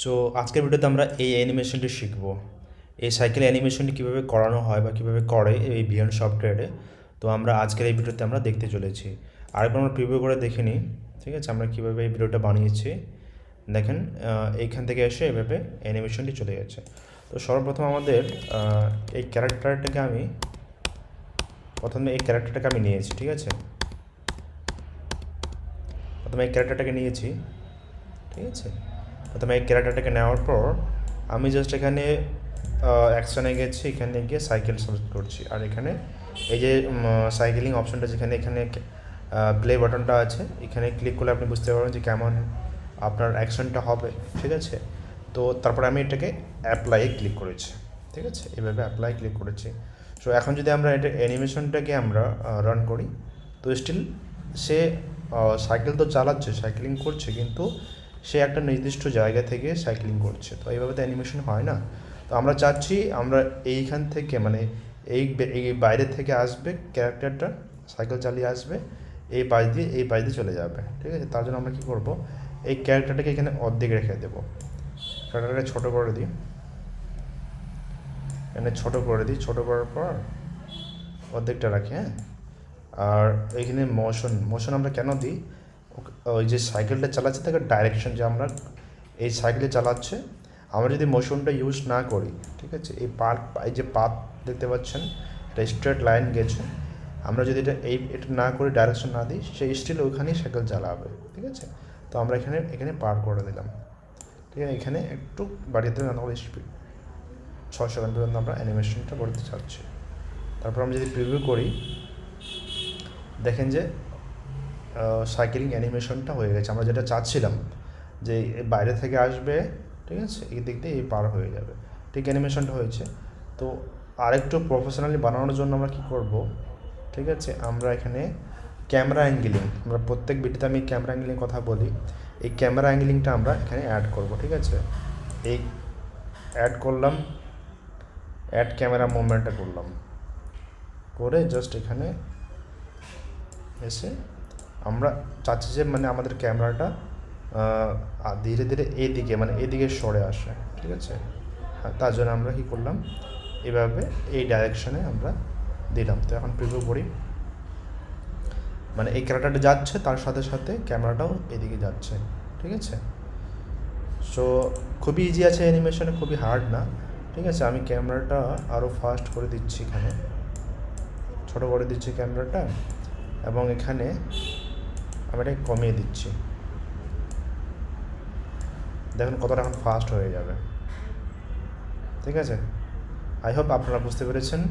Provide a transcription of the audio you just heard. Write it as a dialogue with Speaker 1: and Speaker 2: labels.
Speaker 1: So আজকের ভিডিওতে আমরা এই অ্যানিমেশনটি শিখব। এই সাইকেল অ্যানিমেশনটি কীভাবে করানো হয় বা কীভাবে করে এই ভিএন সফটওয়্যারে। তো আমরা আজকের এই ভিডিওতে আমরা দেখতে চলেছি। আরেকবার আমরা প্রিভিউ করে দেখে নিই, ঠিক আছে, আমরা কীভাবে এই ভিডিওটা বানিয়েছি। দেখেন এইখান থেকে এসে এভাবে অ্যানিমেশনটি চলে গেছে। তো সর্বপ্রথম আমাদের এই ক্যারেক্টারটাকে আমি নিয়েছি, ঠিক আছে। প্রথমে এই ক্যারেক্টারটাকে নিয়েছি, ঠিক আছে। প্রথমে এই ক্যারেক্টারটাকে নেওয়ার পর আমি জাস্ট এখানে অ্যাকশনে গেছি, এখানে গিয়ে সাইকেল সিলেক্ট করছি। আর এখানে এই যে সাইকেলিং অপশনটা যেখানে এখানে প্লে বাটনটা আছে, এখানে ক্লিক করলে আপনি বুঝতে পারবেন যে কেমন আপনার অ্যাকশনটা হবে, ঠিক আছে। তো তারপরে আমি এটাকে অ্যাপ্লাইয়ে ক্লিক করেছি, ঠিক আছে, এভাবে অ্যাপ্লাই ক্লিক করেছি। সো এখন যদি আমরা এটা অ্যানিমেশনটাকে আমরা রান করি, তো স্টিল সে সাইকেল তো চালাচ্ছে, সাইকেলিং করছে, কিন্তু সে একটা নির্দিষ্ট জায়গা থেকে সাইক্লিং করছে। তো এইভাবে তো অ্যানিমেশন হয় না। তো আমরা চাচ্ছি আমরা এইখান থেকে মানে এই বাইরে থেকে আসবে ক্যারেক্টারটা, সাইকেল চালিয়ে আসবে, এই পাশ দিয়ে চলে যাবে, ঠিক আছে। তার জন্য আমরা কী করবো, এই ক্যারেক্টারটাকে এখানে অর্ধেক রেখে দেবো। ক্যারেক্টারটাকে ছোটো করে দিই, এখানে ছোটো করার পর অর্ধেকটা রাখি, হ্যাঁ। আর এইখানে মোশন আমরা কেন দিই, ওই যে সাইকেলটা চালাচ্ছে তাকে ডাইরেকশন, যে আমরা এই সাইকেলে চালাচ্ছে, আমরা যদি মোশনটা ইউজ না করি, ঠিক আছে, এই যে পাথ দেখতে পাচ্ছেন, এটা স্ট্রেট লাইন গেছে, আমরা যদি এটা না করে ডাইরেকশন না দিই, সেই স্টিল ওইখানেই সাইকেল চালাবে, ঠিক আছে। তো আমরা এখানে পার করে দিলাম, ঠিক আছে। এখানে একটু বাড়িয়ে দেবেন, আমাদের স্পিড 6 সেকেন্ড পর্যন্ত আমরা অ্যানিমেশনটা করতে চাচ্ছি। তারপর আমরা যদি প্রিভিউ করি, দেখেন যে সাইকেলিং অ্যানিমেশনটা হয়ে গেছে। আমরা যেটা চাচ্ছিলাম যে বাইরে থেকে আসবে, ঠিক আছে, এই দিক দিয়ে এই পার হয়ে যাবে, ঠিক অ্যানিমেশনটা হয়েছে। তো আরেকটু প্রফেশনালি বানানোর জন্য আমরা কী করব, ঠিক আছে, আমরা এখানে ক্যামেরা অ্যাঙ্গেলিং, আমরা প্রত্যেক ভিডিওতে আমি ক্যামেরা অ্যাঙ্গেলিং কথা বলি, এই ক্যামেরা অ্যাঙ্গেলিংটা আমরা এখানে অ্যাড করব, ঠিক আছে। এই অ্যাড করলাম, অ্যাড ক্যামেরা মুভমেন্টটা করলাম, করে জাস্ট এখানে এসে আমরা চাচ্ছি যে মানে আমাদের ক্যামেরাটা ধীরে ধীরে এদিকে মানে এদিকে সরে আসে, ঠিক আছে। হ্যাঁ, তার জন্য আমরা কী করলাম, এভাবে এই ডাইরেকশনে আমরা দিলাম। তো এখন প্রিভিউ করি, মানে এই ক্যামেরাটা যাচ্ছে, তার সাথে সাথে ক্যামেরাটাও এদিকে যাচ্ছে, ঠিক আছে। সো খুবই ইজি আছে অ্যানিমেশনে, খুবই হার্ড না, ঠিক আছে। আমি ক্যামেরাটা আরও ফাস্ট করে দিচ্ছি, এখানে ছোটো করে দিচ্ছি ক্যামেরাটা, এবং এখানে আমি এটা কমিয়ে দিচ্ছি। দেখুন কতটা এখন ফাস্ট হয়ে যাবে, ঠিক আছে। আই হোপ আপনারা বুঝতে পেরেছেন।